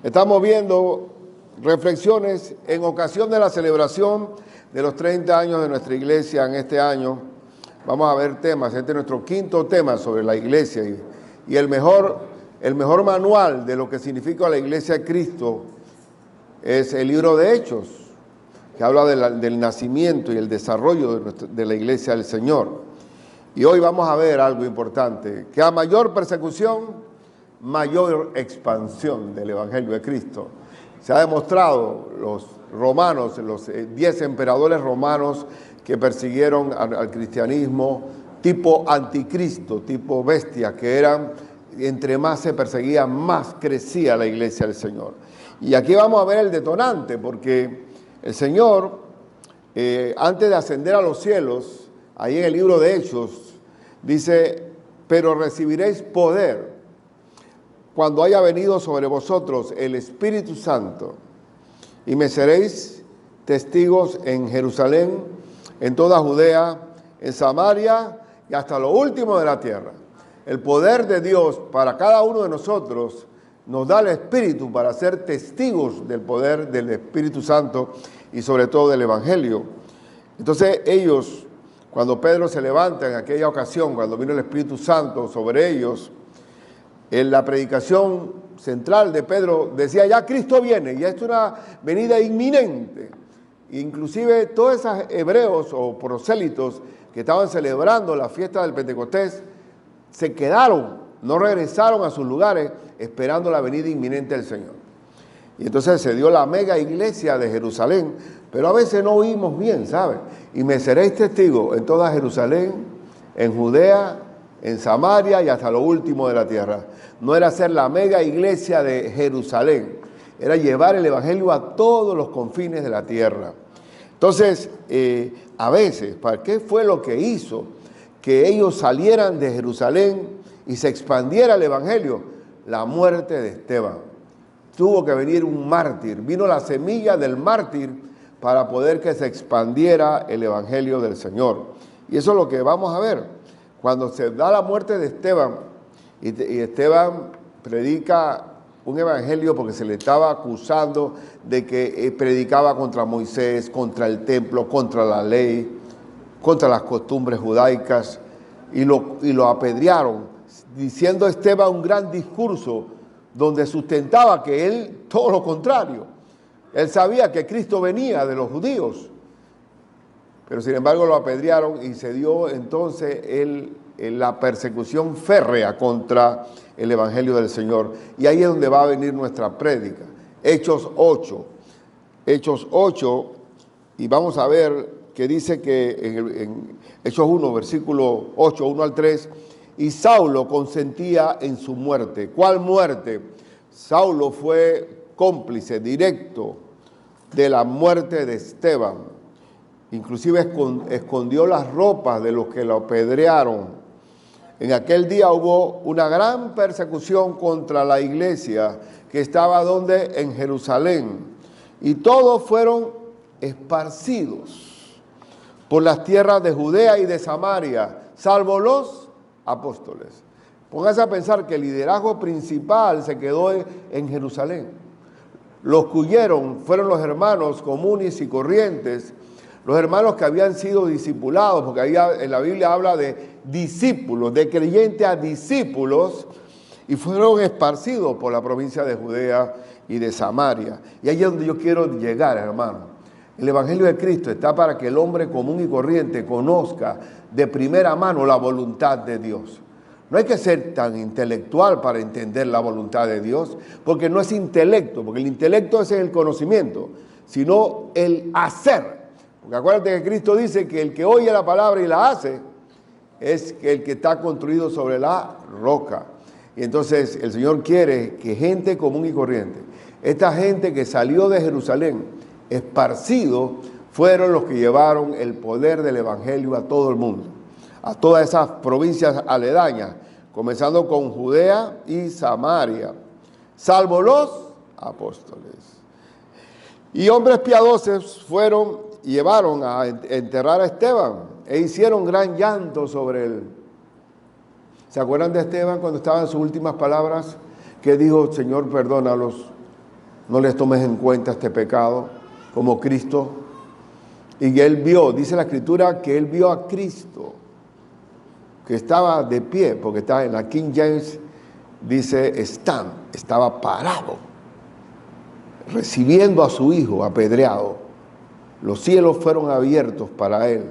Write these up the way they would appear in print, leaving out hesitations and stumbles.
Estamos viendo reflexiones en ocasión de la celebración de los 30 años de nuestra iglesia en este año. Vamos a ver temas, este es nuestro quinto tema sobre la iglesia y el mejor manual de lo que significa la iglesia de Cristo es el libro de Hechos, que habla del nacimiento y el desarrollo de la iglesia del Señor. Y hoy vamos a ver algo importante, que a mayor persecución, mayor expansión del Evangelio de Cristo. Se ha demostrado, los romanos, los 10 emperadores romanos que persiguieron al cristianismo, tipo anticristo, tipo bestia, que eran, entre más se perseguía, más crecía la iglesia del Señor. Y aquí vamos a ver el detonante, porque el Señor, antes de ascender a los cielos, ahí en el libro de Hechos, dice, pero recibiréis poder cuando haya venido sobre vosotros el Espíritu Santo, y me seréis testigos en Jerusalén, en toda Judea, en Samaria y hasta lo último de la tierra. El poder de Dios para cada uno de nosotros nos da el Espíritu para ser testigos del poder del Espíritu Santo y sobre todo del Evangelio. Entonces ellos, cuando Pedro se levanta en aquella ocasión, cuando vino el Espíritu Santo sobre ellos, en la predicación central de Pedro decía, ya Cristo viene, ya es una venida inminente. Inclusive todos esos hebreos o prosélitos que estaban celebrando la fiesta del Pentecostés se quedaron, no regresaron a sus lugares esperando la venida inminente del Señor. Y entonces se dio la mega iglesia de Jerusalén, pero a veces no oímos bien, ¿sabe? Y me seréis testigos en toda Jerusalén, en Judea, en Samaria y hasta lo último de la tierra. No era ser la mega iglesia de Jerusalén, era llevar el evangelio a todos los confines de la tierra. Entonces, a veces, ¿para qué fue lo que hizo que ellos salieran de Jerusalén y se expandiera el evangelio? La muerte de Esteban. Tuvo que venir un mártir, vino la semilla del mártir para poder que se expandiera el evangelio del Señor. Y eso es lo que vamos a ver. Cuando se da la muerte de Esteban, y Esteban predica un evangelio porque se le estaba acusando de que predicaba contra Moisés, contra el templo, contra la ley, contra las costumbres judaicas, y lo apedrearon, diciendo Esteban un gran discurso donde sustentaba que él, todo lo contrario, él sabía que Cristo venía de los judíos, pero sin embargo lo apedrearon y se dio entonces la persecución férrea contra el Evangelio del Señor. Y ahí es donde va a venir nuestra prédica. Hechos 8, y vamos a ver que dice que en Hechos 1, versículo 8, 1 al 3, y Saulo consentía en su muerte. ¿Cuál muerte? Saulo fue cómplice directo de la muerte de Esteban. Inclusive escondió las ropas de los que lo apedrearon. En aquel día hubo una gran persecución contra la iglesia que estaba donde en Jerusalén, y todos fueron esparcidos por las tierras de Judea y de Samaria, salvo los apóstoles. Póngase a pensar que el liderazgo principal se quedó en Jerusalén. Los que huyeron fueron los hermanos comunes y corrientes, los hermanos que habían sido discipulados, porque ahí en la Biblia habla de discípulos, de creyentes a discípulos, y fueron esparcidos por la provincia de Judea y de Samaria. Y ahí es donde yo quiero llegar, hermano. El Evangelio de Cristo está para que el hombre común y corriente conozca de primera mano la voluntad de Dios. No hay que ser tan intelectual para entender la voluntad de Dios, porque no es intelecto, porque el intelecto es el conocimiento, sino el hacer. Porque acuérdate que Cristo dice que el que oye la palabra y la hace es el que está construido sobre la roca. Y entonces el Señor quiere que gente común y corriente, esta gente que salió de Jerusalén, esparcido, fueron los que llevaron el poder del evangelio a todo el mundo, a todas esas provincias aledañas, comenzando con Judea y Samaria, salvo los apóstoles. Y hombres piadosos fueron y llevaron a enterrar a Esteban e hicieron gran llanto sobre él. ¿Se acuerdan de Esteban cuando estaba en sus últimas palabras? Que dijo, Señor, perdónalos, no les tomes en cuenta este pecado como Cristo. Y él vio, dice la Escritura, que él vio a Cristo, que estaba de pie, porque está en la King James, dice stand, estaba parado, recibiendo a su hijo apedreado. Los cielos fueron abiertos para él.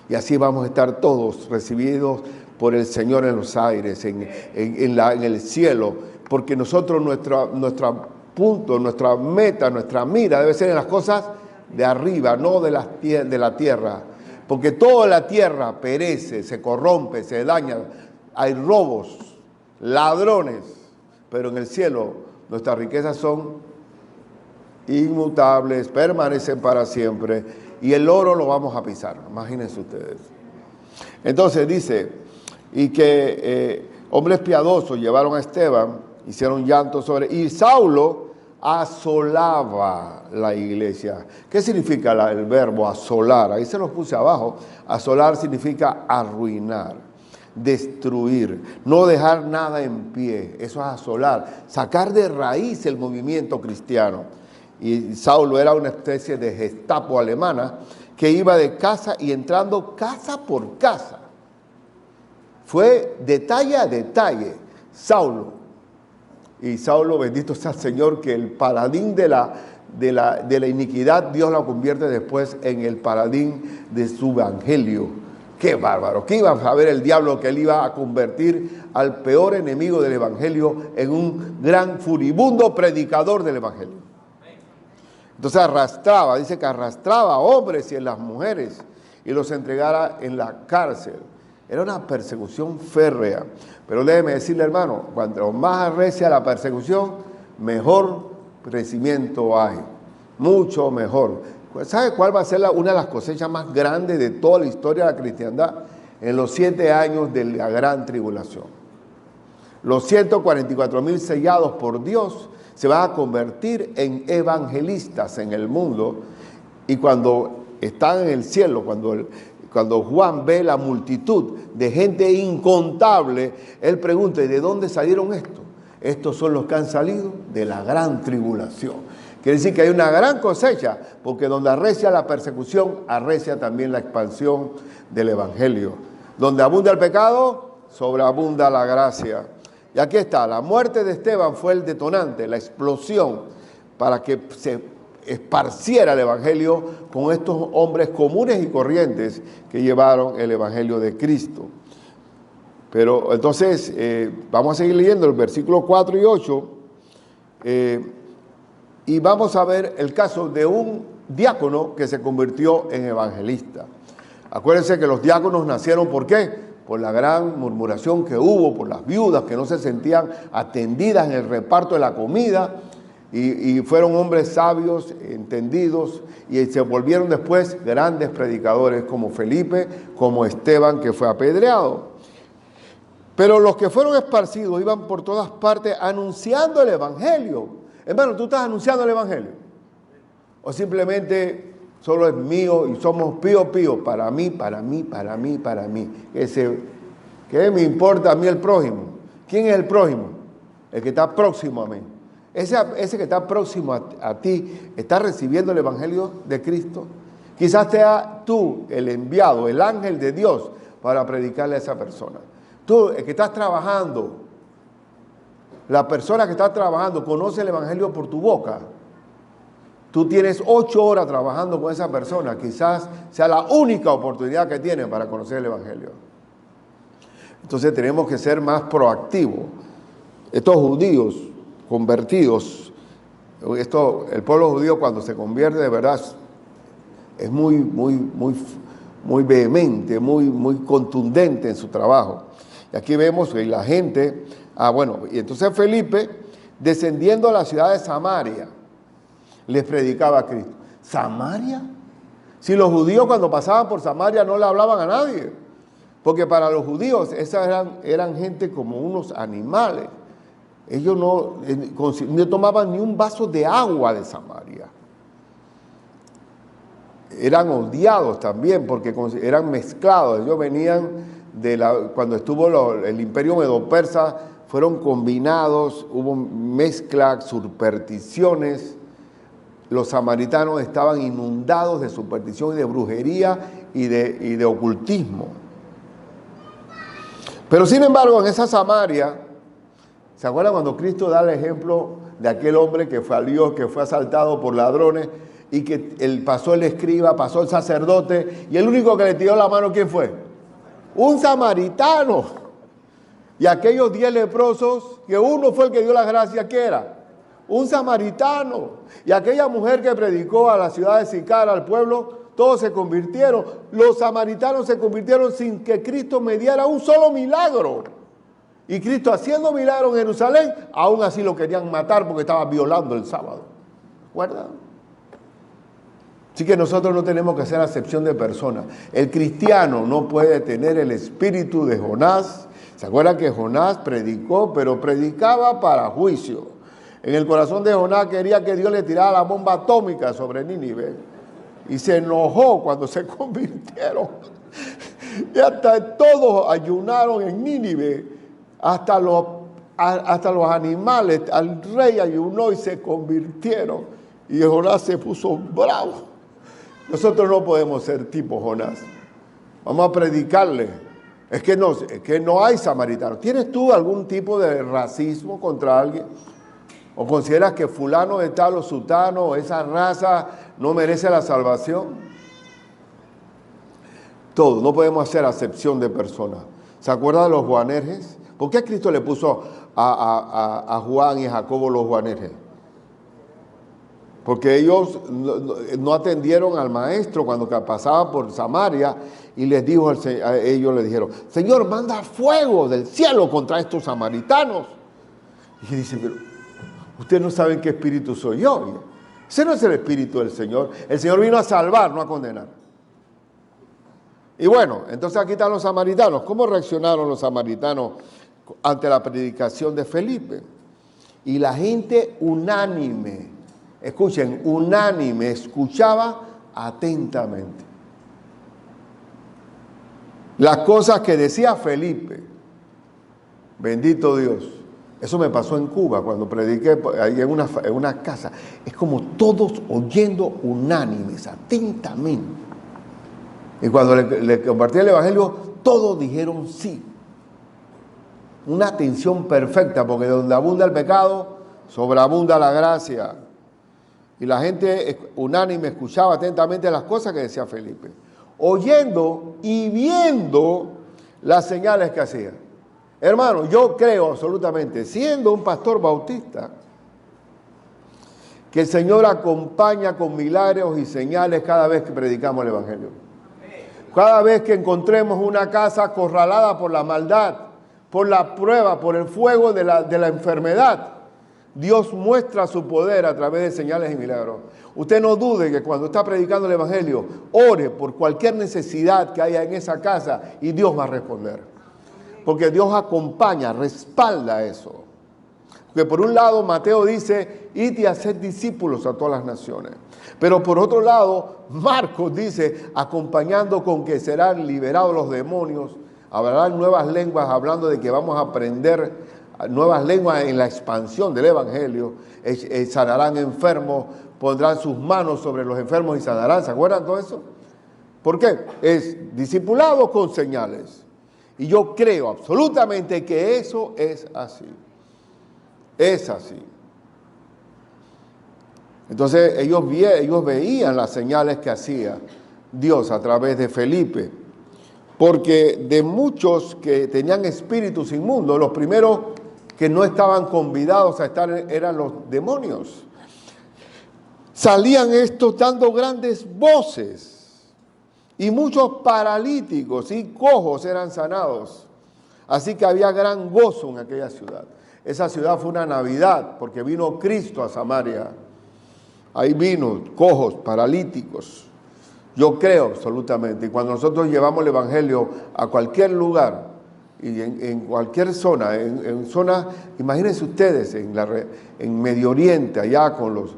Y así vamos a estar todos recibidos por el Señor en los aires, en el cielo, porque nosotros, nuestro punto, nuestra meta, nuestra mira debe ser en las cosas de arriba, no de la tierra, porque toda la tierra perece, se corrompe, se daña, hay robos, ladrones, pero en el cielo nuestras riquezas son inmutables, permanecen para siempre, y el oro lo vamos a pisar, imagínense ustedes. Entonces dice, y que hombres piadosos llevaron a Esteban, hicieron llanto sobre él, y Saulo asolaba la iglesia. ¿Qué significa el verbo asolar? Ahí se los puse abajo. Asolar significa arruinar, destruir, no dejar nada en pie. Eso es asolar, sacar de raíz el movimiento cristiano. Y Saulo era una especie de Gestapo alemana que iba de casa y entrando casa por casa. Fue detalle a detalle Saulo. Y Saulo, bendito sea el Señor, que el paladín de la iniquidad, Dios lo convierte después en el paladín de su evangelio. ¡Qué bárbaro! ¿Qué iba a saber el diablo que él iba a convertir al peor enemigo del evangelio en un gran furibundo predicador del evangelio? Entonces arrastraba, dice que arrastraba a hombres y a las mujeres y los entregara en la cárcel. Era una persecución férrea. Pero déjeme decirle, hermano, cuanto más arrecia la persecución, mejor crecimiento hay. Mucho mejor. ¿Sabe cuál va a ser una de las cosechas más grandes de toda la historia de la cristiandad? En los 7 años de la gran tribulación. Los 144,000 sellados por Dios se van a convertir en evangelistas en el mundo. Y cuando están en el cielo, cuando Juan ve la multitud de gente incontable, él pregunta, ¿y de dónde salieron estos? Estos son los que han salido de la gran tribulación. Quiere decir que hay una gran cosecha, porque donde arrecia la persecución, arrecia también la expansión del evangelio. Donde abunda el pecado, sobreabunda la gracia. Y aquí está, la muerte de Esteban fue el detonante, la explosión, para que se esparciera el evangelio con estos hombres comunes y corrientes que llevaron el evangelio de Cristo. Pero entonces, vamos a seguir leyendo el versículo 4 y 8, y vamos a ver el caso de un diácono que se convirtió en evangelista. Acuérdense que los diáconos nacieron, ¿por qué? Por la gran murmuración que hubo, por las viudas que no se sentían atendidas en el reparto de la comida, y fueron hombres sabios, entendidos, y se volvieron después grandes predicadores como Felipe, como Esteban, que fue apedreado. Pero los que fueron esparcidos iban por todas partes anunciando el evangelio. Hermano, ¿tú estás anunciando el evangelio? ¿O simplemente solo es mío y somos pío, para mí, para mí, para mí, para mí? ¿Qué me importa a mí el prójimo? ¿Quién es el prójimo? El que está próximo a mí. Ese que está próximo a ti, ¿está recibiendo el evangelio de Cristo? Quizás sea tú el enviado, el ángel de Dios para predicarle a esa persona. Tú, el que estás trabajando, la persona que está trabajando conoce el evangelio por tu boca. Tú tienes 8 horas trabajando con esa persona, quizás sea la única oportunidad que tiene para conocer el evangelio. Entonces tenemos que ser más proactivos. Estos judíos convertidos, el pueblo judío cuando se convierte de verdad es muy vehemente, muy contundente en su trabajo. Y aquí vemos que la gente, y entonces Felipe, descendiendo a la ciudad de Samaria, les predicaba a Cristo. ¿Samaria? Si los judíos cuando pasaban por Samaria no le hablaban a nadie, porque para los judíos esas eran gente como unos animales. Ellos no tomaban ni un vaso de agua de Samaria. Eran odiados también porque eran mezclados. Ellos venían cuando estuvo el imperio medo-persa, fueron combinados, hubo mezcla, supersticiones. Los samaritanos estaban inundados de superstición y de brujería y de ocultismo. Pero sin embargo, en esa Samaria, ¿se acuerdan cuando Cristo da el ejemplo de aquel hombre que fue que fue asaltado por ladrones y que pasó el escriba, pasó el sacerdote y el único que le tiró la mano, ¿quién fue? Un samaritano. Y aquellos 10 leprosos, que uno fue el que dio las gracias, ¿qué era? Un samaritano. Y aquella mujer que predicó a la ciudad de Sicar, al pueblo, todos se convirtieron. Los samaritanos se convirtieron sin que Cristo mediara un solo milagro. Y Cristo haciendo milagros en Jerusalén, aún así lo querían matar porque estaba violando el sábado. ¿Recuerdan? Así que nosotros no tenemos que hacer acepción de personas. El cristiano no puede tener el espíritu de Jonás. ¿Se acuerdan que Jonás predicó, pero predicaba para juicio? En el corazón de Jonás quería que Dios le tirara la bomba atómica sobre Nínive. Y se enojó cuando se convirtieron. Y hasta todos ayunaron en Nínive. Hasta los animales, al rey ayunó y se convirtieron. Y Jonás se puso bravo. Nosotros no podemos ser tipo Jonás. Vamos a predicarle. Es que no hay samaritanos. ¿Tienes tú algún tipo de racismo contra alguien? ¿O consideras que fulano de tal o sutano o esa raza no merece la salvación? Todo, no podemos hacer acepción de personas. ¿Se acuerdan de los Boanerges? ¿Por qué Cristo le puso a Juan y a Jacobo los Boanerges? Porque ellos no atendieron al maestro cuando pasaba por Samaria y les dijo ellos le dijeron, Señor, manda fuego del cielo contra estos samaritanos. Y dicen, pero ustedes no saben qué espíritu soy yo. Ese no es el espíritu del Señor. El Señor vino a salvar, no a condenar. Y bueno, entonces aquí están los samaritanos. ¿Cómo reaccionaron los samaritanos ante la predicación de Felipe? Y la gente unánime, escuchen, unánime, escuchaba atentamente las cosas que decía Felipe. Bendito Dios. Eso me pasó en Cuba cuando prediqué ahí en una casa. Es como todos oyendo unánimes, atentamente. Y cuando le compartí el evangelio, todos dijeron sí. Una atención perfecta, porque donde abunda el pecado, sobreabunda la gracia. Y la gente unánime escuchaba atentamente las cosas que decía Felipe, oyendo y viendo las señales que hacía. Hermano, yo creo absolutamente, siendo un pastor bautista, que el Señor acompaña con milagros y señales cada vez que predicamos el evangelio. Cada vez que encontremos una casa acorralada por la maldad, por la prueba, por el fuego de la enfermedad, Dios muestra su poder a través de señales y milagros. Usted no dude que cuando está predicando el evangelio, ore por cualquier necesidad que haya en esa casa y Dios va a responder. Porque Dios acompaña, respalda eso. Porque por un lado Mateo dice, id y haced discípulos a todas las naciones. Pero por otro lado, Marcos dice, acompañando con que serán liberados los demonios, hablarán nuevas lenguas, hablando de que vamos a aprender nuevas lenguas en la expansión del evangelio, sanarán enfermos, pondrán sus manos sobre los enfermos y sanarán. ¿Se acuerdan todo eso? ¿Por qué? Es discipulado con señales. Y yo creo absolutamente que eso es así. Es así. Entonces ellos veían las señales que hacía Dios a través de Felipe. Porque de muchos que tenían espíritus inmundos, los primeros que no estaban convidados a estar eran los demonios. Salían estos dando grandes voces. Y muchos paralíticos y cojos eran sanados. Así que había gran gozo en aquella ciudad. Esa ciudad fue una Navidad porque vino Cristo a Samaria. Ahí vino cojos, paralíticos. Yo creo absolutamente. Y cuando nosotros llevamos el evangelio a cualquier lugar y en cualquier zona, en zonas, imagínense ustedes, en Medio Oriente, allá con los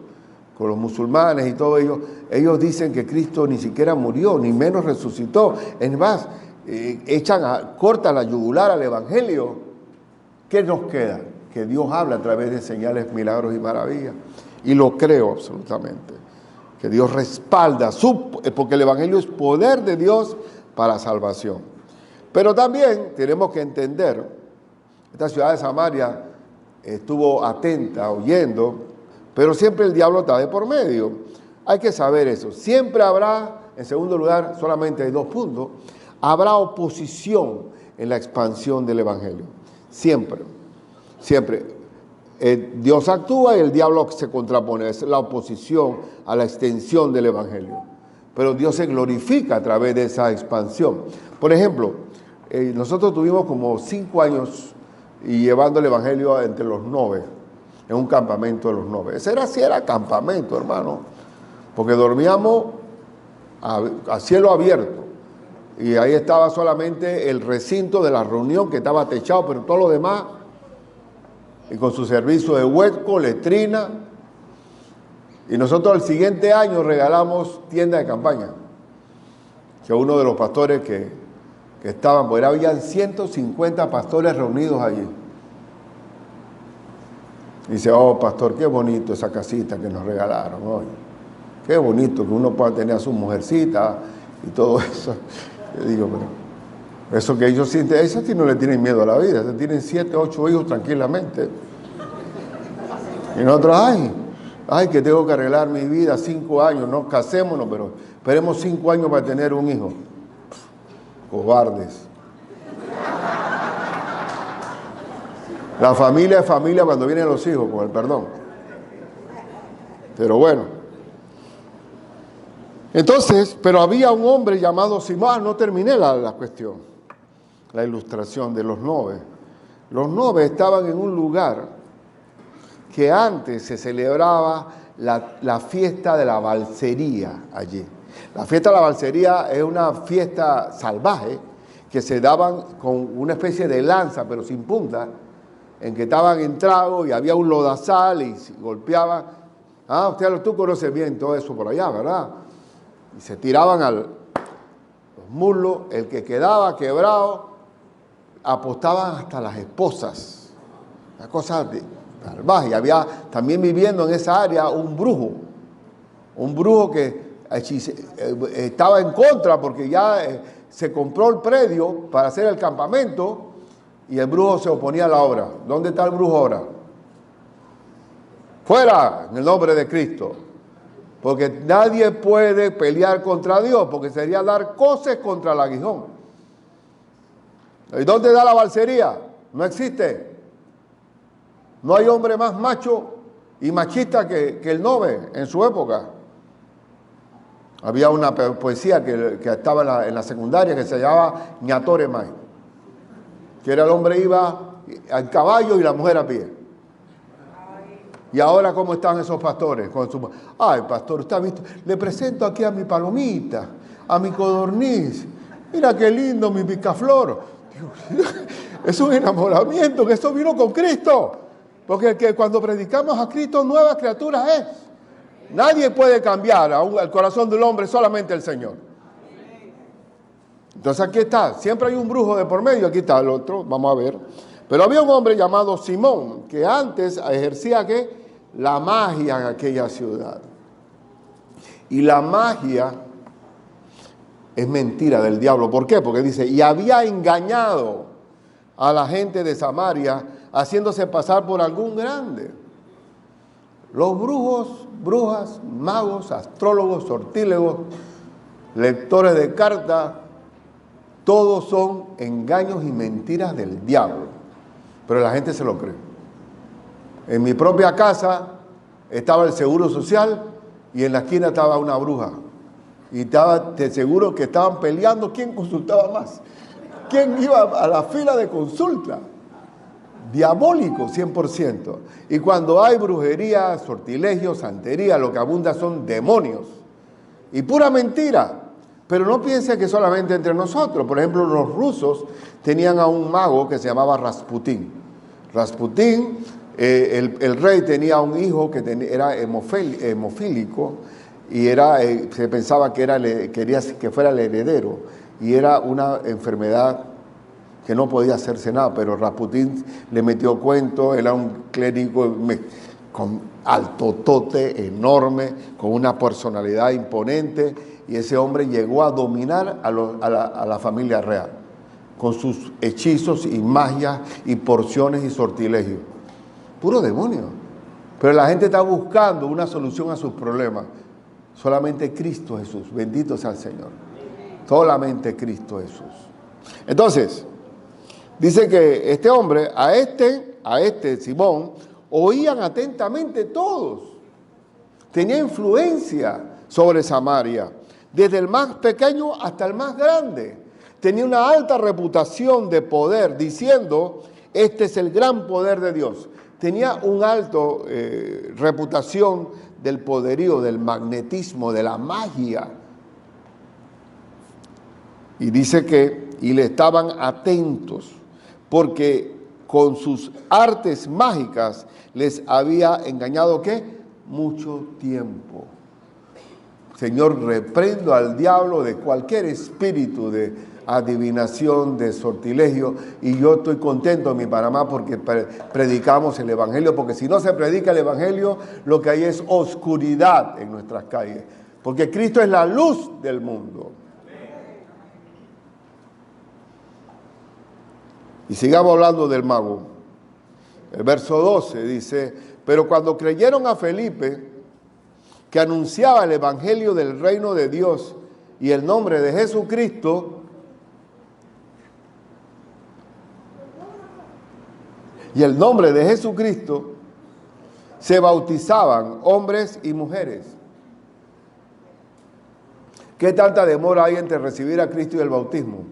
musulmanes y todo ellos dicen que Cristo ni siquiera murió, ni menos resucitó. Es más, cortan la yugular al evangelio. ¿Qué nos queda? Que Dios habla a través de señales, milagros y maravillas. Y lo creo absolutamente. Que Dios respalda, porque el Evangelio es poder de Dios para salvación. Pero también tenemos que entender, esta ciudad de Samaria estuvo atenta, oyendo, pero siempre el diablo está de por medio. Hay que saber eso. Siempre habrá, en segundo lugar, solamente hay 2 puntos, habrá oposición en la expansión del Evangelio. Siempre, siempre. Dios actúa y el diablo se contrapone. Es la oposición a la extensión del Evangelio. Pero Dios se glorifica a través de esa expansión. Por ejemplo, nosotros tuvimos como 5 años y llevando el Evangelio entre los 9, en un campamento de los 9. Ese sí era campamento, hermano, porque dormíamos a cielo abierto. Y ahí estaba solamente el recinto de la reunión que estaba techado, pero todo lo demás, y con su servicio de hueco, letrina. Y nosotros el siguiente año regalamos tienda de campaña, que uno de los pastores que estaban, pues habían 150 pastores reunidos allí. Y dice, oh pastor, qué bonito esa casita que nos regalaron hoy. Qué bonito que uno pueda tener a su mujercita y todo eso. Yo digo, pero eso que ellos sienten, ellos sí no le tienen miedo a la vida, ellos tienen 7, 8 hijos tranquilamente. Y nosotros, ay, que tengo que arreglar mi vida, 5 años, no, casémonos, pero esperemos 5 años para tener un hijo. Cobardes. La familia es familia cuando vienen los hijos, con el perdón. Pero bueno. Entonces, pero había un hombre llamado Simón, no terminé la cuestión, la ilustración de los 9. Los 9 estaban en un lugar que antes se celebraba la fiesta de la balsería allí. La fiesta de la balsería es una fiesta salvaje que se daban con una especie de lanza, pero sin punta, en que estaban en trago y había un lodazal y golpeaban. Tú conoces bien todo eso por allá, ¿verdad? Y se tiraban los muslos, el que quedaba quebrado, apostaban hasta las esposas. Una cosa salvaje. Y había también viviendo en esa área un brujo que estaba en contra porque ya se compró el predio para hacer el campamento y el brujo se oponía a la obra. ¿Dónde está el brujo ahora? Fuera, en el nombre de Cristo. Porque nadie puede pelear contra Dios, porque sería dar coces contra el aguijón. ¿Y dónde da la balsería? No existe. No hay hombre más macho y machista que el 9 en su época. Había una poesía que estaba en la secundaria que se llamaba Ñatore Mai, que era el hombre iba al caballo y la mujer a pie. Y ahora, ¿cómo están esos pastores? Ay, pastor, ¿usted ha visto? Le presento aquí a mi palomita, a mi codorniz. Mira qué lindo mi picaflor. Es un enamoramiento, que esto vino con Cristo. Porque cuando predicamos a Cristo, nueva criatura es. Nadie puede cambiar el corazón del hombre, solamente el Señor. Entonces aquí está, siempre hay un brujo de por medio, aquí está el otro, vamos a ver. Pero había un hombre llamado Simón, que antes ejercía ¿qué? La magia en aquella ciudad. Y la magia es mentira del diablo. ¿Por qué? Porque dice, y había engañado a la gente de Samaria, haciéndose pasar por algún grande. Los brujos, brujas, magos, astrólogos, sortílegos, lectores de cartas, todos son engaños y mentiras del diablo. Pero la gente se lo cree. En mi propia casa estaba el Seguro Social y en la esquina estaba una bruja. Y te seguro que estaban peleando quién consultaba más. ¿Quién iba a la fila de consulta? Diabólico, 100%. Y cuando hay brujería, sortilegio, santería, lo que abunda son demonios. Y pura mentira. Pero no piense que solamente entre nosotros. Por ejemplo, los rusos tenían a un mago que se llamaba Rasputín. Rasputín, el rey tenía un hijo que era hemofílico y se pensaba que quería que fuera el heredero. Y era una enfermedad que no podía hacerse nada, pero Rasputín le metió cuento, era un clérigo con altotote, enorme, con una personalidad imponente, y ese hombre llegó a dominar a la familia real, con sus hechizos y magias y porciones y sortilegios. Puro demonio. Pero la gente está buscando una solución a sus problemas. Solamente Cristo Jesús, bendito sea el Señor. Solamente Cristo Jesús. Entonces, dice que este hombre, a este Simón, oían atentamente todos. Tenía influencia sobre Samaria, desde el más pequeño hasta el más grande. Tenía una alta reputación de poder, diciendo, este es el gran poder de Dios. Tenía una alta reputación del poderío, del magnetismo, de la magia. Y dice que, y le estaban atentos, porque con sus artes mágicas les había engañado, ¿qué? Mucho tiempo. Señor, reprendo al diablo de cualquier espíritu de adivinación, de sortilegio, y yo estoy contento en mi Panamá porque predicamos el Evangelio, porque si no se predica el Evangelio, lo que hay es oscuridad en nuestras calles, porque Cristo es la luz del mundo. Y sigamos hablando del mago. El verso 12 dice, pero cuando creyeron a Felipe, que anunciaba el Evangelio del reino de Dios y el nombre de Jesucristo, se bautizaban hombres y mujeres. ¿Qué tanta demora hay entre recibir a Cristo y el bautismo?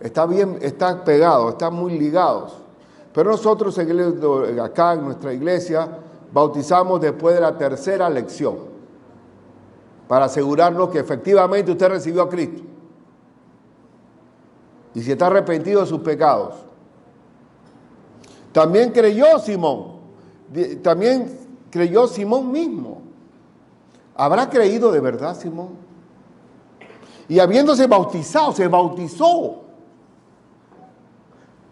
Está bien, están pegados, están muy ligados. Pero nosotros acá en nuestra iglesia bautizamos después de la tercera lección, para asegurarnos que efectivamente usted recibió a Cristo y si está arrepentido de sus pecados. También creyó Simón mismo. ¿Habrá creído de verdad Simón? Y habiéndose bautizado, se bautizó.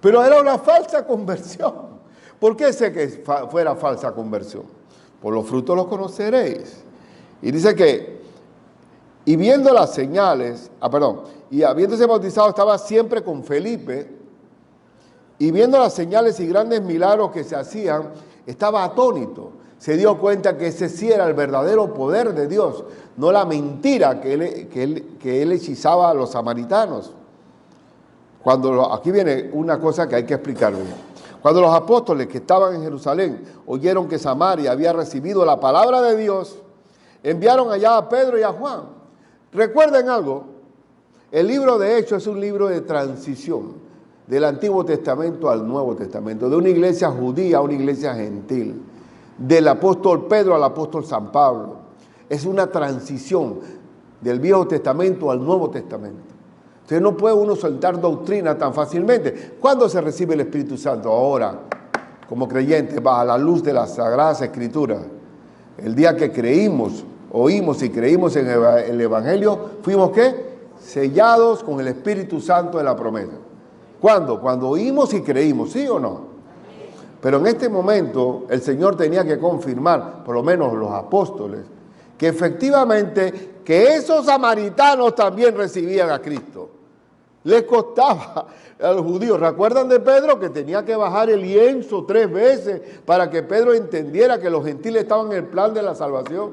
Pero era una falsa conversión. ¿Por qué sé que fuera falsa conversión? Por los frutos los conoceréis. Y dice que, y viendo las señales, y habiéndose bautizado estaba siempre con Felipe, y viendo las señales y grandes milagros que se hacían, estaba atónito. Se dio cuenta que ese sí era el verdadero poder de Dios, no la mentira que él hechizaba a los samaritanos. Aquí viene una cosa que hay que explicar bien. Cuando los apóstoles que estaban en Jerusalén oyeron que Samaria había recibido la palabra de Dios, enviaron allá a Pedro y a Juan. Recuerden algo, el libro de Hechos es un libro de transición del Antiguo Testamento al Nuevo Testamento, de una iglesia judía a una iglesia gentil, del apóstol Pedro al apóstol San Pablo. Es una transición del Viejo Testamento al Nuevo Testamento. Entonces no puede uno soltar doctrina tan fácilmente. ¿Cuándo se recibe el Espíritu Santo? Ahora, como creyentes, bajo la luz de las Sagradas Escrituras. El día que creímos, oímos y creímos en el Evangelio, fuimos ¿qué? Sellados con el Espíritu Santo de la promesa. ¿Cuándo? Cuando oímos y creímos, ¿sí o no? Pero en este momento el Señor tenía que confirmar, por lo menos los apóstoles, que efectivamente que esos samaritanos también recibían a Cristo. Les costaba a los judíos. ¿Recuerdan de Pedro que tenía que bajar el lienzo 3 veces para que Pedro entendiera que los gentiles estaban en el plan de la salvación?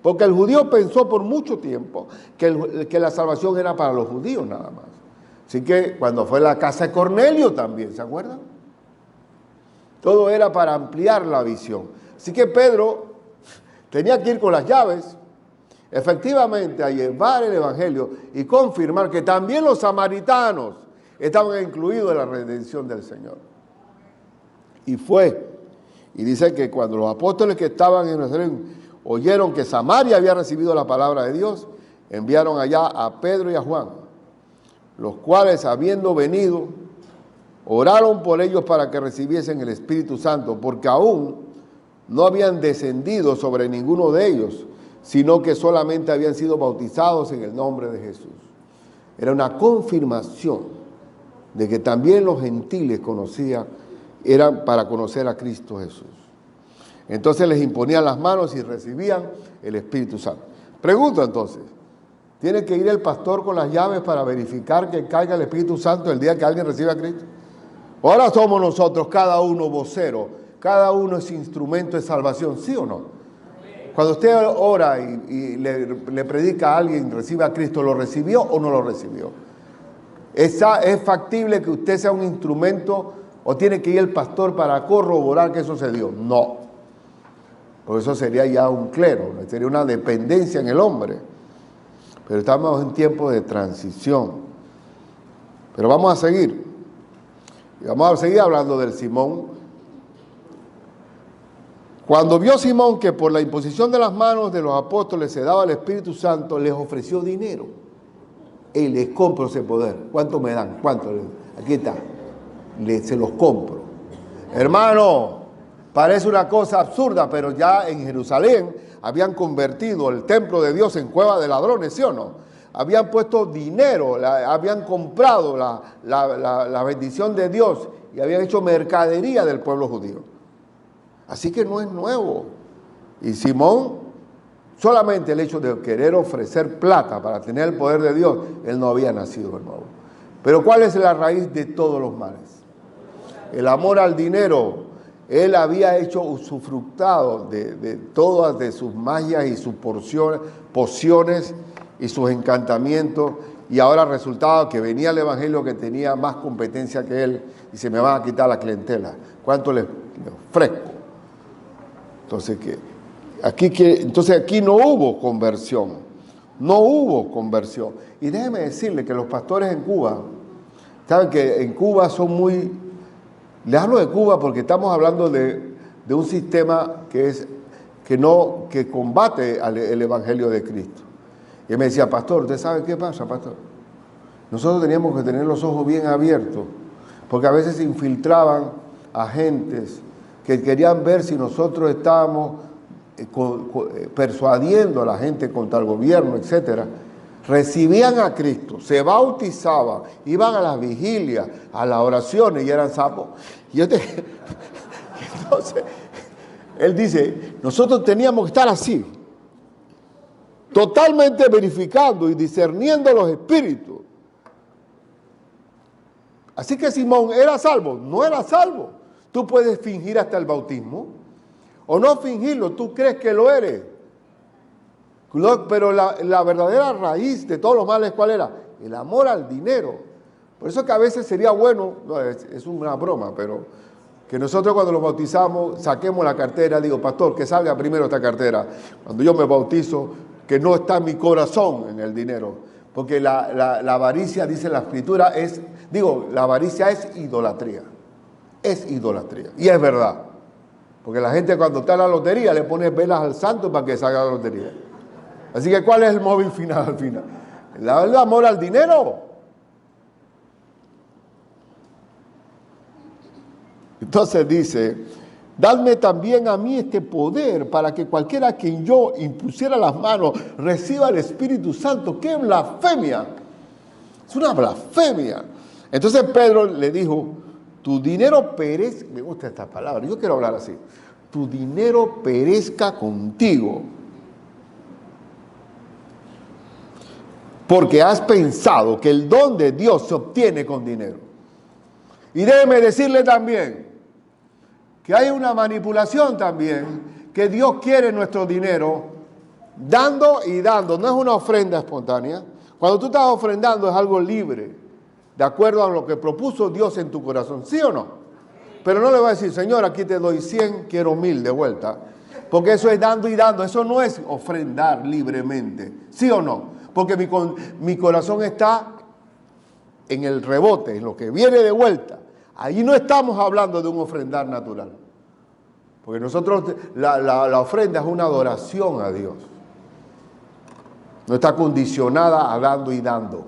Porque el judío pensó por mucho tiempo que la salvación era para los judíos nada más. Así que cuando fue la casa de Cornelio también, ¿se acuerdan? Todo era para ampliar la visión. Así que Pedro tenía que ir con las llaves, efectivamente, a llevar el Evangelio y confirmar que también los samaritanos estaban incluidos en la redención del Señor. Y fue. Y dice que cuando los apóstoles que estaban en Jerusalén oyeron que Samaria había recibido la palabra de Dios, enviaron allá a Pedro y a Juan, los cuales, habiendo venido, oraron por ellos para que recibiesen el Espíritu Santo, porque aún no habían descendido sobre ninguno de ellos, sino que solamente habían sido bautizados en el nombre de Jesús. Era una confirmación de que también los gentiles conocían, eran para conocer a Cristo Jesús. Entonces les imponían las manos y recibían el Espíritu Santo. Pregunto entonces, ¿tiene que ir el pastor con las llaves para verificar que caiga el Espíritu Santo el día que alguien reciba a Cristo? Ahora somos nosotros, cada uno vocero, cada uno es instrumento de salvación, ¿sí o no? Cuando usted ora y le predica a alguien, recibe a Cristo, ¿lo recibió o no lo recibió? ¿Es factible que usted sea un instrumento o tiene que ir el pastor para corroborar que eso se dio? No. Porque eso sería ya un clero, sería una dependencia en el hombre. Pero estamos en tiempo de transición. Pero vamos a seguir. Y vamos a seguir hablando del Simón. Cuando vio Simón que por la imposición de las manos de los apóstoles se daba el Espíritu Santo, les ofreció dinero. Y les compro ese poder. ¿Cuánto me dan? ¿Cuánto? Aquí está. Se los compro. Hermano, parece una cosa absurda, pero ya en Jerusalén habían convertido el templo de Dios en cueva de ladrones, ¿sí o no? Habían puesto dinero, habían comprado la bendición de Dios y habían hecho mercadería del pueblo judío. Así que no es nuevo. Y Simón, solamente el hecho de querer ofrecer plata para tener el poder de Dios, él no había nacido de nuevo. Pero ¿cuál es la raíz de todos los males? El amor al dinero. Él había hecho usufructado de todas de sus magias y sus pociones y sus encantamientos, y ahora resultaba que venía el evangelio que tenía más competencia que él y se me van a quitar la clientela. ¿Cuánto le ofrezco? Entonces aquí no hubo conversión, no hubo conversión. Y déjeme decirle que los pastores en Cuba, saben que en Cuba son muy... Les hablo de Cuba porque estamos hablando de un sistema que combate el evangelio de Cristo. Y él me decía, pastor, ¿usted sabe qué pasa, pastor? Nosotros teníamos que tener los ojos bien abiertos, porque a veces se infiltraban agentes que querían ver si nosotros estábamos persuadiendo a la gente contra el gobierno, etcétera. Recibían a Cristo, se bautizaban, iban a las vigilias, a las oraciones y eran sapos. Entonces, él dice, nosotros teníamos que estar así, totalmente verificando y discerniendo los espíritus. Así que Simón, ¿era salvo? No era salvo. Tú puedes fingir hasta el bautismo, o no fingirlo, tú crees que lo eres. Pero la verdadera raíz de todos los males, ¿cuál era? El amor al dinero. Por eso que a veces sería bueno, no, es una broma, pero que nosotros cuando los bautizamos saquemos la cartera, digo, pastor, que salga primero esta cartera. Cuando yo me bautizo, que no está mi corazón en el dinero. Porque la avaricia, dice la Escritura, la avaricia es idolatría. Es idolatría. Y es verdad. Porque la gente cuando está en la lotería le pone velas al santo para que salga la lotería. Así que, ¿cuál es el móvil final al final? El amor al dinero. Entonces dice, dadme también a mí este poder para que cualquiera a quien yo impusiera las manos reciba el Espíritu Santo. ¡Qué blasfemia! Es una blasfemia. Entonces Pedro le dijo, tu dinero perezca, me gusta esta palabra, yo quiero hablar así, tu dinero perezca contigo. Porque has pensado que el don de Dios se obtiene con dinero. Y déjeme decirle también que hay una manipulación también, que Dios quiere nuestro dinero dando y dando. No es una ofrenda espontánea. Cuando tú estás ofrendando es algo libre, de acuerdo a lo que propuso Dios en tu corazón. ¿Sí o no? Pero no le va a decir, Señor, aquí te doy 100, quiero 1000 de vuelta. Porque eso es dando y dando. Eso no es ofrendar libremente. ¿Sí o no? Porque mi corazón está en el rebote, en lo que viene de vuelta. Allí no estamos hablando de un ofrendar natural. Porque nosotros, la ofrenda es una adoración a Dios. No está condicionada a dando y dando.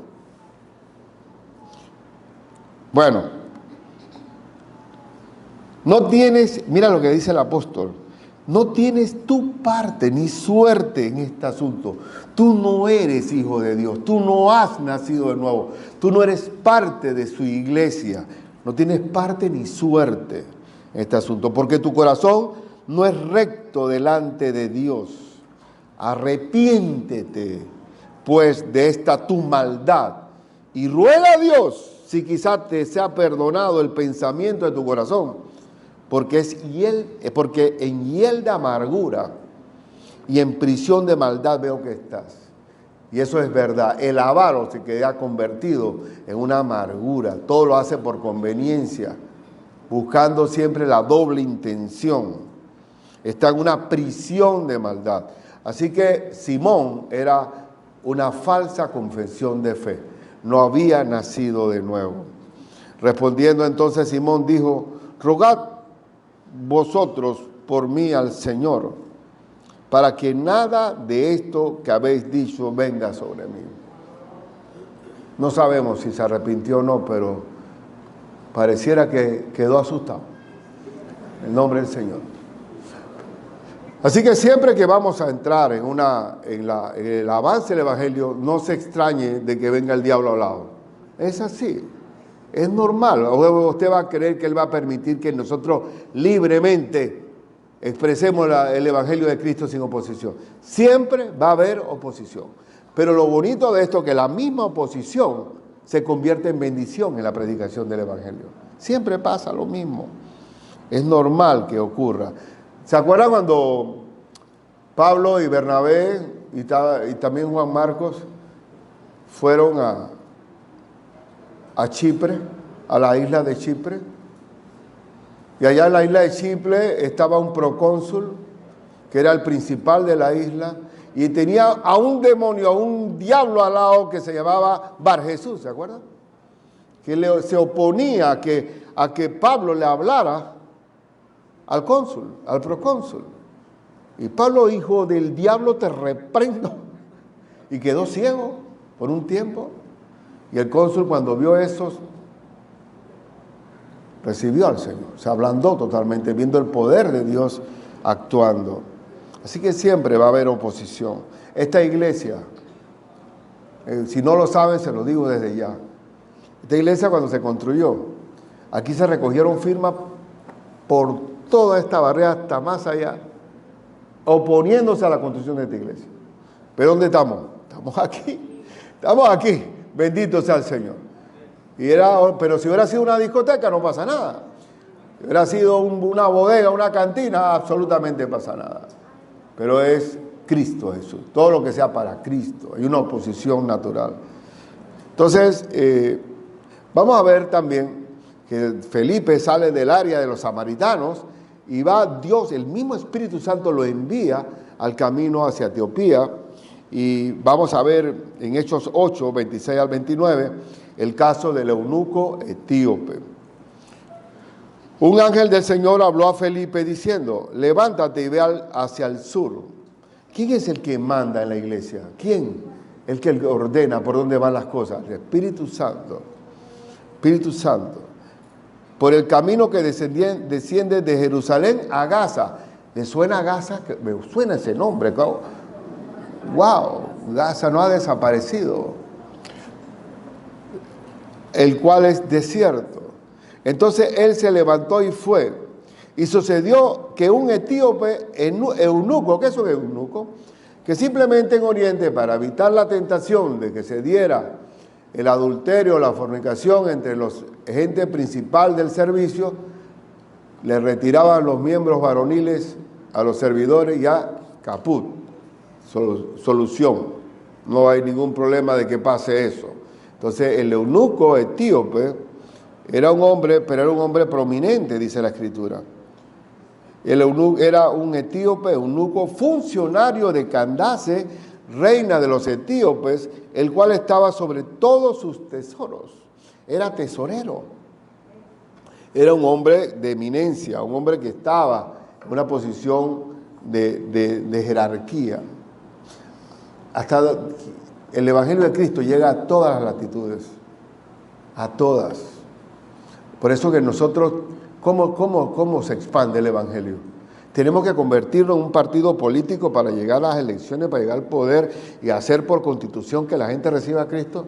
Bueno, no tienes, mira lo que dice el apóstol, No tienes tu parte ni suerte en este asunto. Tú no eres hijo de Dios, tú no has nacido de nuevo, tú no eres parte de su iglesia, no tienes parte ni suerte en este asunto, porque tu corazón no es recto delante de Dios. Arrepiéntete, pues, de esta tu maldad y ruega a Dios si quizás te sea perdonado el pensamiento de tu corazón, porque en hiel de amargura y en prisión de maldad veo que estás. Y eso es verdad. El avaro se queda convertido en una amargura. Todo lo hace por conveniencia, buscando siempre la doble intención. Está en una prisión de maldad. Así que Simón era una falsa confesión de fe. No había nacido de nuevo. Respondiendo entonces Simón dijo: rogad vosotros por mí al Señor, para que nada de esto que habéis dicho venga sobre mí. No sabemos si se arrepintió o no, pero pareciera que quedó asustado. En el nombre del Señor. Así que siempre que vamos a entrar en el avance del Evangelio, no se extrañe de que venga el diablo al lado. Es así. Es normal. Usted va a creer que Él va a permitir que nosotros libremente expresemos el Evangelio de Cristo sin oposición. Siempre va a haber oposición. Pero lo bonito de esto es que la misma oposición se convierte en bendición en la predicación del Evangelio. Siempre pasa lo mismo. Es normal que ocurra. ¿Se acuerdan cuando Pablo y Bernabé y también Juan Marcos fueron a Chipre, a la isla de Chipre? Y allá en la isla de Chipre estaba un procónsul, que era el principal de la isla, y tenía a un demonio, a un diablo al lado que se llamaba Bar Jesús, ¿se acuerdan? Que se oponía a que Pablo le hablara al cónsul, al procónsul. Y Pablo, hijo del diablo, te reprendo. Y quedó ciego por un tiempo. Y el cónsul, cuando vio eso, recibió al Señor. Se ablandó totalmente, viendo el poder de Dios actuando. Así que siempre va a haber oposición. Esta iglesia, si no lo saben, se lo digo desde ya. Esta iglesia, cuando se construyó, aquí se recogieron firmas por toda esta barrera hasta más allá, oponiéndose a la construcción de esta iglesia. ¿Pero dónde estamos? Estamos aquí. Estamos aquí. Bendito sea el Señor. Pero si hubiera sido una discoteca, no pasa nada. Si hubiera sido una bodega, una cantina, absolutamente pasa nada. Pero es Cristo Jesús. Todo lo que sea para Cristo. Hay una oposición natural. Entonces, vamos a ver también que Felipe sale del área de los samaritanos y va Dios, el mismo Espíritu Santo lo envía al camino hacia Etiopía. Y vamos a ver en Hechos 8, 26 al 29, el caso del eunuco etíope. Un ángel del Señor habló a Felipe diciendo: levántate y ve hacia el sur. ¿Quién es el que manda en la iglesia? ¿Quién? El que ordena por dónde van las cosas. El Espíritu Santo. Espíritu Santo. Por el camino que desciende de Jerusalén a Gaza. ¿Le suena a Gaza? Me suena ese nombre. ¡Wow! Gaza no ha desaparecido. El cual es desierto. Entonces él se levantó y fue. Y sucedió que un etíope eunuco, ¿qué es un eunuco? Que simplemente en Oriente, para evitar la tentación de que se diera el adulterio o la fornicación entre los gente principal del servicio, le retiraban los miembros varoniles a los servidores, ya caput, solución. No hay ningún problema de que pase eso. Entonces el eunuco etíope era un hombre, pero era un hombre prominente, dice la Escritura. El eunuco era un etíope, eunuco, funcionario de Candace, reina de los etíopes, el cual estaba sobre todos sus tesoros. Era tesorero. Era un hombre de eminencia, un hombre que estaba en una posición de jerarquía. Hasta el Evangelio de Cristo llega a todas las latitudes, a todas. Por eso que nosotros, ¿cómo se expande el Evangelio? Tenemos que convertirnos en un partido político para llegar a las elecciones, para llegar al poder y hacer por constitución que la gente reciba a Cristo.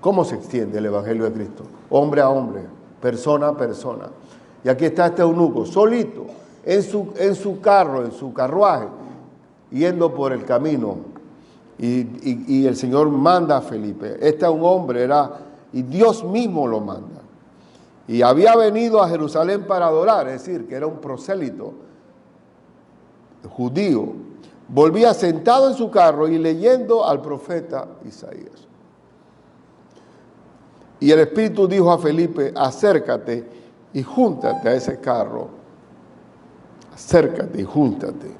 ¿Cómo se extiende el Evangelio de Cristo? Hombre a hombre, persona a persona. Y aquí está este eunuco, solito, en su carro, en su carruaje, yendo por el camino. Y el Señor manda a Felipe. Este un hombre y Dios mismo lo manda. Y había venido a Jerusalén para adorar, es decir, que era un prosélito judío. Volvía sentado en su carro y leyendo al profeta Isaías. Y el Espíritu dijo a Felipe, acércate y júntate a ese carro. Acércate y júntate.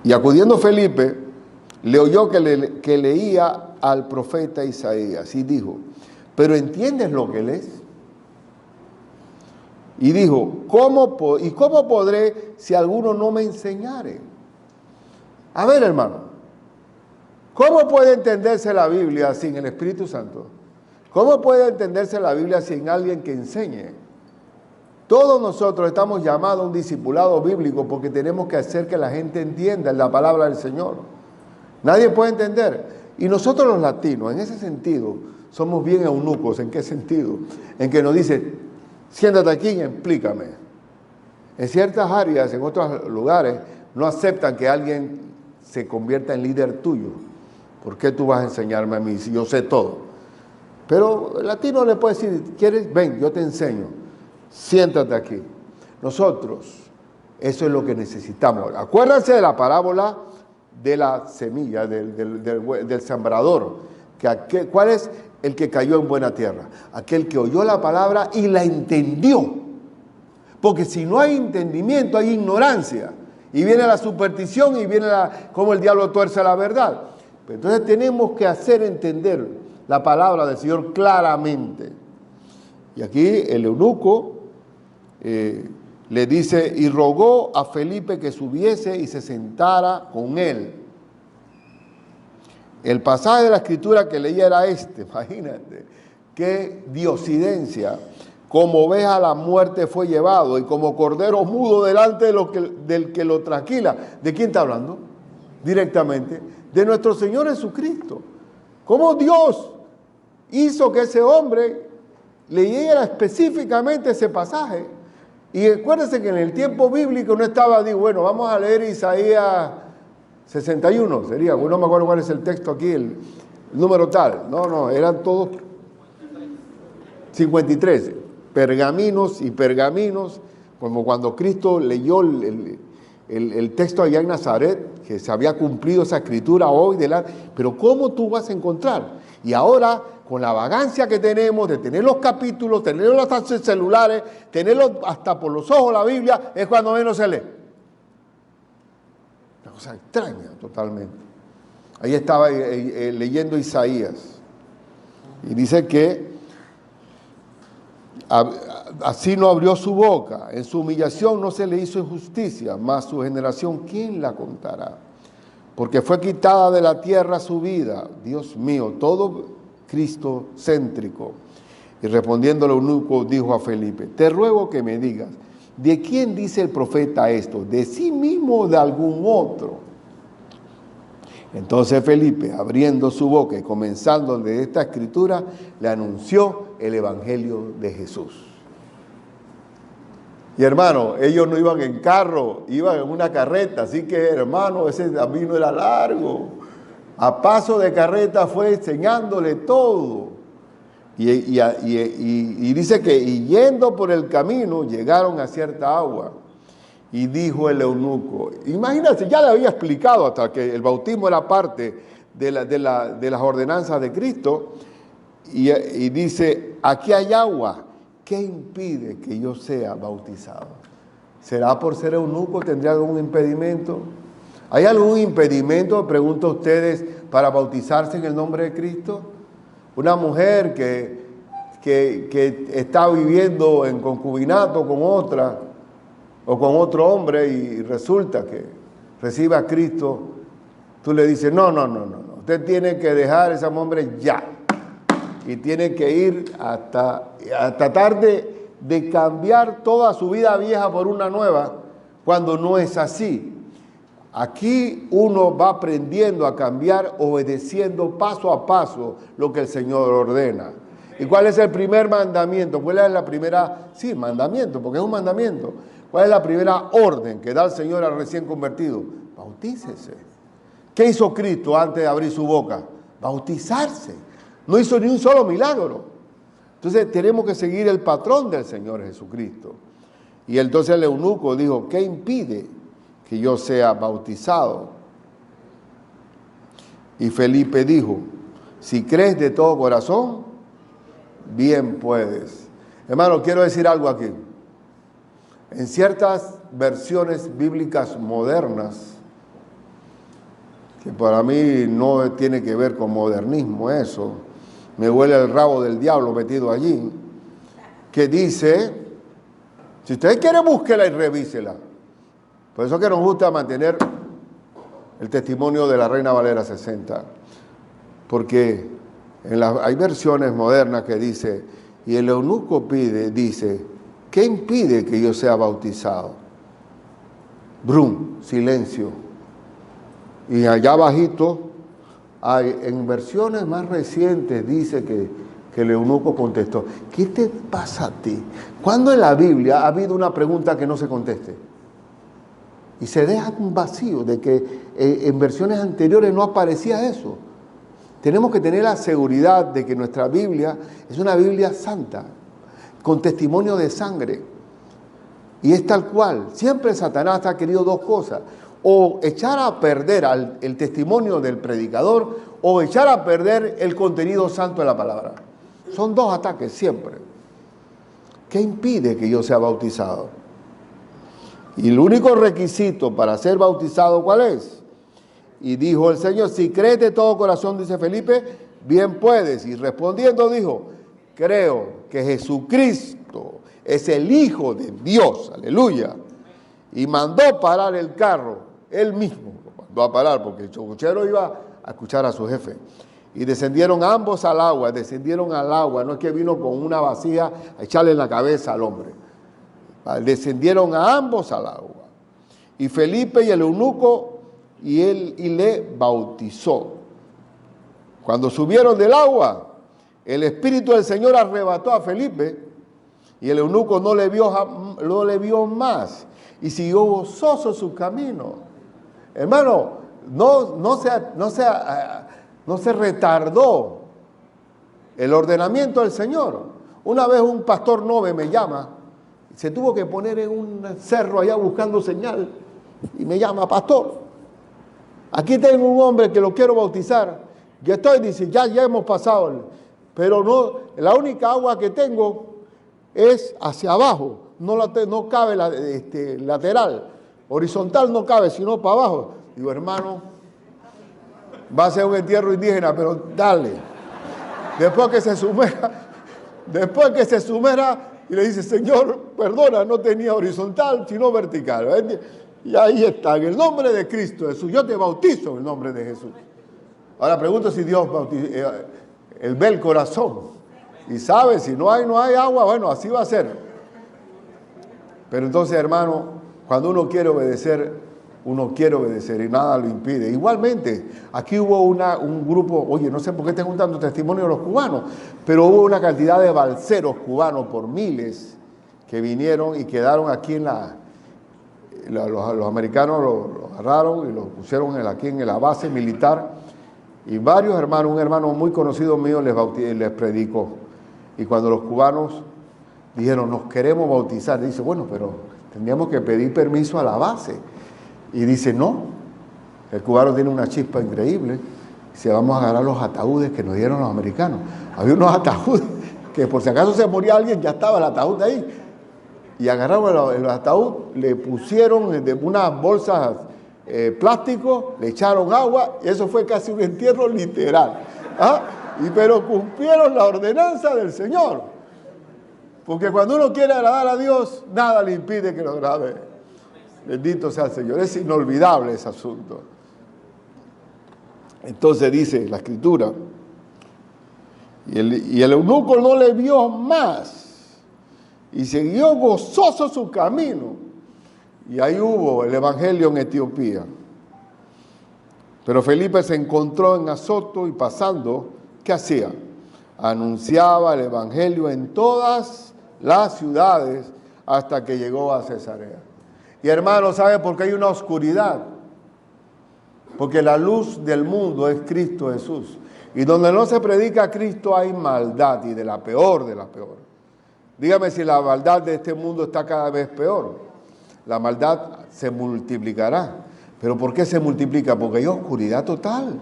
Y acudiendo Felipe, le oyó que leía al profeta Isaías y dijo, ¿pero entiendes lo que lees? Y dijo, ¿cómo podré si alguno no me enseñare? A ver, hermano, ¿cómo puede entenderse la Biblia sin el Espíritu Santo? ¿Cómo puede entenderse la Biblia sin alguien que enseñe? Todos nosotros estamos llamados a un discipulado bíblico porque tenemos que hacer que la gente entienda la palabra del Señor. Nadie puede entender. Y nosotros los latinos, en ese sentido, somos bien eunucos. ¿En qué sentido? En que nos dice, siéntate aquí y explícame. En ciertas áreas, en otros lugares, no aceptan que alguien se convierta en líder tuyo. ¿Por qué tú vas a enseñarme a mí si yo sé todo? Pero el latino le puede decir, ¿quieres? Ven, yo te enseño. Siéntate aquí. Nosotros, eso es lo que necesitamos. Acuérdense de la parábola de la semilla, del sembrador. ¿Cuál es el que cayó en buena tierra? Aquel que oyó la palabra y la entendió. Porque si no hay entendimiento, hay ignorancia. Y viene la superstición y viene cómo el diablo tuerce la verdad. Entonces tenemos que hacer entender la palabra del Señor claramente. Y aquí el eunuco le dice, y rogó a Felipe que subiese y se sentara con él. El pasaje de la Escritura que leía era imagínate, qué diosidencia. Como oveja a la muerte fue llevado y como cordero mudo delante del que lo tranquila. ¿De quién está hablando? Directamente, de nuestro Señor Jesucristo. ¿Cómo Dios hizo que ese hombre leyera específicamente ese pasaje? Y acuérdense que en el tiempo bíblico no estaba, bueno, vamos a leer Isaías 61, sería, no me acuerdo cuál es el texto aquí, el número tal. No, eran todos 53, pergaminos y pergaminos, como cuando Cristo leyó el texto allá en Nazaret, que se había cumplido esa escritura hoy, pero ¿cómo tú vas a encontrar? Y ahora, con la vagancia que tenemos de tener los capítulos, tenerlos hasta en celulares, tenerlos hasta por los ojos la Biblia, es cuando menos se lee. Una cosa extraña totalmente. Ahí estaba leyendo Isaías. Y dice que así no abrió su boca, en su humillación no se le hizo injusticia, mas su generación, ¿quién la contará? Porque fue quitada de la tierra su vida. Dios mío, todo cristocéntrico. Y respondiendo el eunuco dijo a Felipe, te ruego que me digas, ¿de quién dice el profeta esto? ¿De sí mismo o de algún otro? Entonces Felipe, abriendo su boca y comenzando de esta escritura, le anunció el evangelio de Jesús. Y hermano, ellos no iban en carro, iban en una carreta, así que hermano, ese camino era largo. A paso de carreta fue enseñándole todo. Y dice que yendo por el camino llegaron a cierta agua. Y dijo el eunuco, imagínate, ya le había explicado hasta que el bautismo era parte de las ordenanzas de Cristo. Y dice, aquí hay agua. ¿Qué impide que yo sea bautizado? ¿Será por ser eunuco? ¿Tendría algún impedimento? ¿Hay algún impedimento, pregunto a ustedes, para bautizarse en el nombre de Cristo? Una mujer que está viviendo en concubinato con otra o con otro hombre y resulta que recibe a Cristo, tú le dices, no, usted tiene que dejar a ese hombre ya. Y tiene que ir hasta tratar de de cambiar toda su vida vieja por una nueva, cuando no es así. Aquí uno va aprendiendo a cambiar obedeciendo paso a paso lo que el Señor ordena. ¿Y cuál es el primer mandamiento? ¿Cuál es la primera? Sí, mandamiento, porque es un mandamiento. ¿Cuál es la primera orden que da el Señor al recién convertido? Bautícese. ¿Qué hizo Cristo antes de abrir su boca? Bautizarse. No hizo ni un solo milagro. Entonces tenemos que seguir el patrón del Señor Jesucristo. Y entonces el eunuco dijo, ¿qué impide que yo sea bautizado? Y Felipe dijo, si crees de todo corazón, bien puedes. Hermano, quiero decir algo aquí. En ciertas versiones bíblicas modernas, que para mí no tiene que ver con modernismo eso, me huele el rabo del diablo metido allí, que dice, si usted quiere búsquela y revísela. Por eso es que nos gusta mantener el testimonio de la Reina Valera 60, porque hay versiones modernas que dice, y el eunuco dice, ¿qué impide que yo sea bautizado? Brum, silencio. Y allá abajito, en versiones más recientes dice que el eunuco contestó, ¿qué te pasa a ti? ¿Cuándo en la Biblia ha habido una pregunta que no se conteste? Y se deja un vacío de que en versiones anteriores no aparecía eso. Tenemos que tener la seguridad de que nuestra Biblia es una Biblia santa, con testimonio de sangre. Y es tal cual. Siempre Satanás ha querido dos cosas. O echar a perder el testimonio del predicador, o echar a perder el contenido santo de la palabra. Son dos ataques siempre. ¿Qué impide que yo sea bautizado? Y el único requisito para ser bautizado, ¿cuál es? Y dijo el Señor, si crees de todo corazón, dice Felipe, bien puedes. Y respondiendo dijo, creo que Jesucristo es el Hijo de Dios, aleluya. Y mandó parar el carro, él mismo lo mandó a parar, porque el chocochero iba a escuchar a su jefe. Y descendieron ambos al agua, no es que vino con una vasija a echarle en la cabeza al hombre. Descendieron a ambos al agua. Y Felipe y el eunuco, y le bautizó. Cuando subieron del agua, el Espíritu del Señor arrebató a Felipe, y el eunuco no le vio más, y siguió gozoso su camino. Hermano, no se retardó el ordenamiento del Señor. Una vez un pastor Nove me llama, se tuvo que poner en un cerro allá buscando señal, y me llama, pastor, aquí tengo un hombre que lo quiero bautizar. Yo estoy, dice, ya hemos pasado, pero no, la única agua que tengo es hacia abajo, no cabe lateral, horizontal no cabe, sino para abajo. Digo, hermano, va a ser un entierro indígena, pero dale. Después que se sumera y le dice, Señor, perdona, no tenía horizontal, sino vertical. Y ahí está, en el nombre de Cristo Jesús, yo te bautizo en el nombre de Jesús. Ahora pregunto si Dios él ve el corazón y sabe, si no hay agua, bueno, así va a ser. Pero entonces, hermano, cuando uno quiere obedecer y nada lo impide. Igualmente, aquí hubo un grupo, oye, no sé por qué están juntando testimonios de los cubanos, pero hubo una cantidad de balseros cubanos por miles que vinieron y quedaron aquí los americanos los agarraron y los pusieron aquí en la base militar, y varios hermanos, un hermano muy conocido mío les predicó. Y cuando los cubanos dijeron, nos queremos bautizar, dice, bueno, pero tendríamos que pedir permiso a la base. Y dice, no, el cubano tiene una chispa increíble, dice, vamos a agarrar los ataúdes que nos dieron los americanos. Había unos ataúdes que por si acaso se moría alguien, ya estaba el ataúd ahí. Y agarraron el ataúd, le pusieron de unas bolsas plástico, le echaron agua, y eso fue casi un entierro literal. Pero cumplieron la ordenanza del Señor. Porque cuando uno quiere agradar a Dios, nada le impide que lo agrade. Bendito sea el Señor. Es inolvidable ese asunto. Entonces dice la Escritura, y el eunuco no le vio más. y siguió gozoso su camino. Y ahí hubo el evangelio en Etiopía. Pero Felipe se encontró en Azoto y pasando, ¿qué hacía? Anunciaba el evangelio en todas las ciudades hasta que llegó a Cesarea. Y hermano, ¿sabe por qué hay una oscuridad? Porque la luz del mundo es Cristo Jesús. Y donde no se predica a Cristo hay maldad, y de la peor de la peor. Dígame si la maldad de este mundo está cada vez peor. La maldad se multiplicará. ¿Pero por qué se multiplica? Porque hay oscuridad total.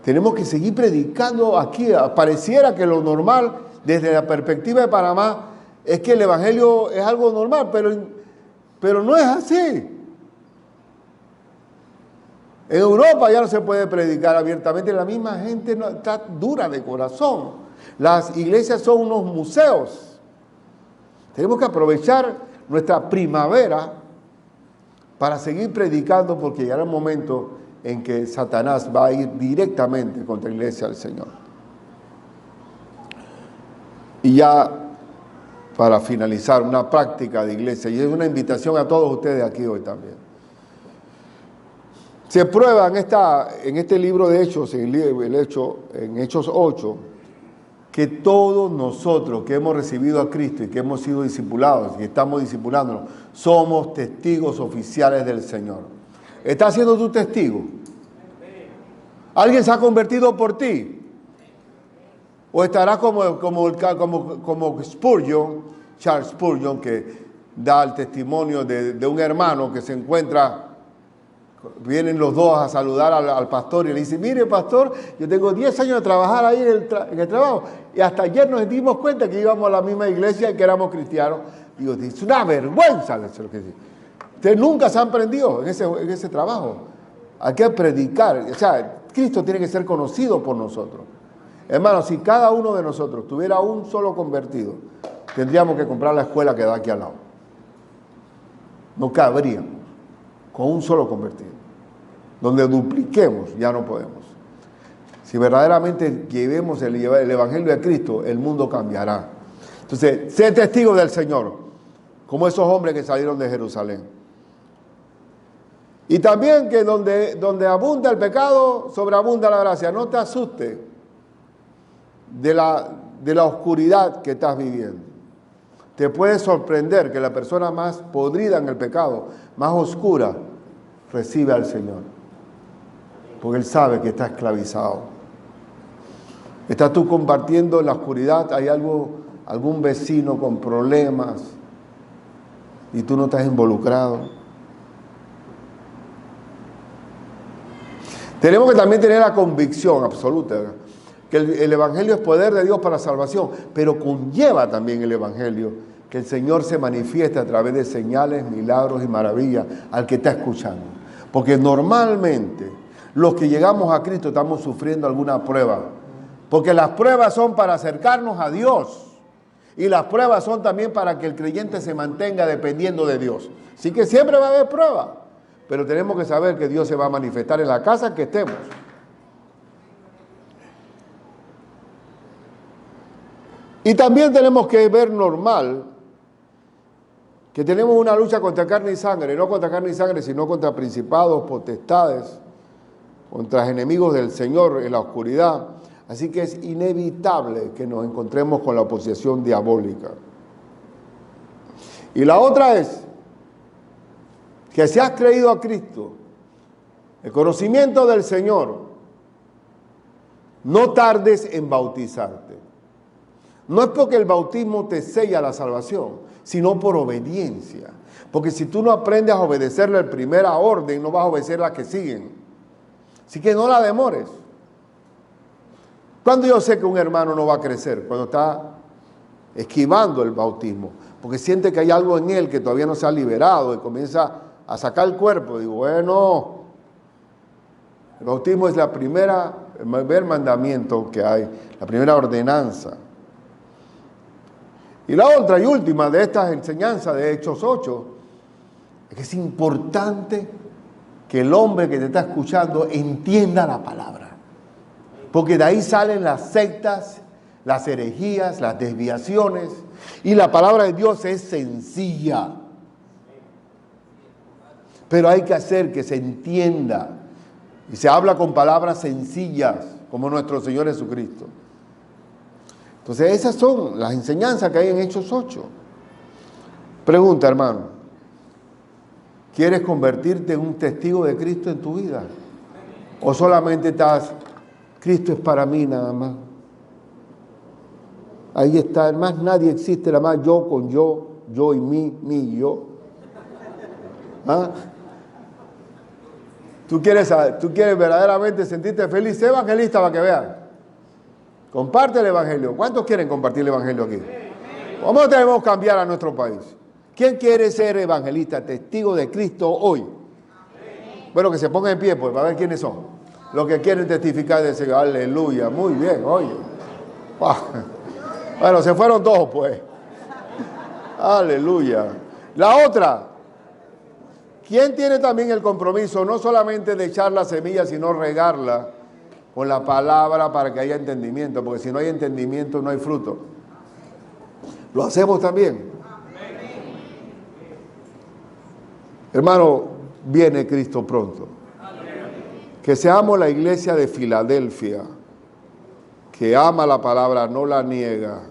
Tenemos que seguir predicando aquí. Pareciera que lo normal, desde la perspectiva de Panamá, es que el evangelio es algo normal, pero no es así. En Europa ya no se puede predicar abiertamente, la misma gente no, está dura de corazón. Las iglesias son unos museos. Tenemos que aprovechar nuestra primavera para seguir predicando, porque llegará un momento en que Satanás va a ir directamente contra la iglesia del Señor. Y ya para finalizar, una práctica de iglesia, y es una invitación a todos ustedes aquí hoy también. Se prueba en este libro de Hechos, en Hechos 8, que todos nosotros que hemos recibido a Cristo y que hemos sido discipulados y estamos discipulándonos, somos testigos oficiales del Señor. ¿Estás siendo tu testigo? ¿Alguien se ha convertido por ti? ¿O estarás como Spurgeon, Charles Spurgeon, que da el testimonio de un hermano que se encuentra? Vienen los dos a saludar al pastor y le dicen: mire, pastor, yo tengo 10 años de trabajar ahí en el trabajo, y hasta ayer nos dimos cuenta que íbamos a la misma iglesia y que éramos cristianos. Y yo dije: es una vergüenza. Ustedes nunca se han prendido en ese trabajo. Hay que predicar. O sea, Cristo tiene que ser conocido por nosotros. Hermanos, si cada uno de nosotros tuviera un solo convertido, tendríamos que comprar la escuela que da aquí al lado. No cabríamos con un solo convertido. Donde dupliquemos, ya no podemos. Si verdaderamente llevemos el evangelio de Cristo, el mundo cambiará. Entonces, sé testigo del Señor, como esos hombres que salieron de Jerusalén. Y también que donde abunda el pecado, sobreabunda la gracia. No te asustes de la oscuridad que estás viviendo. Te puede sorprender que la persona más podrida en el pecado, más oscura, recibe al Señor. Porque Él sabe que está esclavizado. ¿Estás tú compartiendo en la oscuridad? ¿Hay algún vecino con problemas y tú no estás involucrado? Tenemos que también tener la convicción absoluta que el Evangelio es poder de Dios para salvación, pero conlleva también el Evangelio que el Señor se manifiesta a través de señales, milagros y maravillas al que está escuchando. Porque normalmente los que llegamos a Cristo estamos sufriendo alguna prueba, porque las pruebas son para acercarnos a Dios y las pruebas son también para que el creyente se mantenga dependiendo de Dios. Así que siempre va a haber pruebas, pero tenemos que saber que Dios se va a manifestar en la casa que estemos. Y también tenemos que ver normal que tenemos una lucha contra carne y sangre, no contra carne y sangre, sino contra principados, potestades, contra enemigos del Señor en la oscuridad. Así que es inevitable que nos encontremos con la oposición diabólica. Y la otra es que si has creído a Cristo, el conocimiento del Señor, no tardes en bautizarte. No es porque el bautismo te sella la salvación, sino por obediencia. Porque si tú no aprendes a obedecerle la primera orden, no vas a obedecer las que siguen. Así que no la demores. ¿Cuándo yo sé que un hermano no va a crecer? Cuando está esquivando el bautismo. Porque siente que hay algo en él que todavía no se ha liberado y comienza a sacar el cuerpo. Digo, bueno, el bautismo es el primer mandamiento que hay, la primera ordenanza. Y la otra y última de estas enseñanzas de Hechos 8 es que es importante que el hombre que te está escuchando entienda la palabra. Porque de ahí salen las sectas, las herejías, las desviaciones. Y la palabra de Dios es sencilla. Pero hay que hacer que se entienda. Y se habla con palabras sencillas, como nuestro Señor Jesucristo. Entonces esas son las enseñanzas que hay en Hechos 8. Pregunta, hermano, ¿quieres convertirte en un testigo de Cristo en tu vida? ¿O solamente estás, Cristo es para mí nada más? Ahí está, más nadie existe, nada más yo con yo y mí y yo. ¿Ah? ¿Tú quieres verdaderamente sentirte feliz? Sé evangelista para que vean. Comparte el evangelio. ¿Cuántos quieren compartir el evangelio aquí? ¿Cómo debemos cambiar a nuestro país? ¿Quién quiere ser evangelista, testigo de Cristo hoy? Bueno, que se pongan en pie, pues, para ver quiénes son. Los que quieren testificar de ese, aleluya, muy bien, oye. Bueno, se fueron todos, pues. Aleluya. La otra, ¿quién tiene también el compromiso no solamente de echar la semilla, sino regarla con la palabra para que haya entendimiento? Porque si no hay entendimiento, no hay fruto. ¿Lo hacemos también? Hermano, viene Cristo pronto. Que seamos la iglesia de Filadelfia, que ama la palabra, no la niega,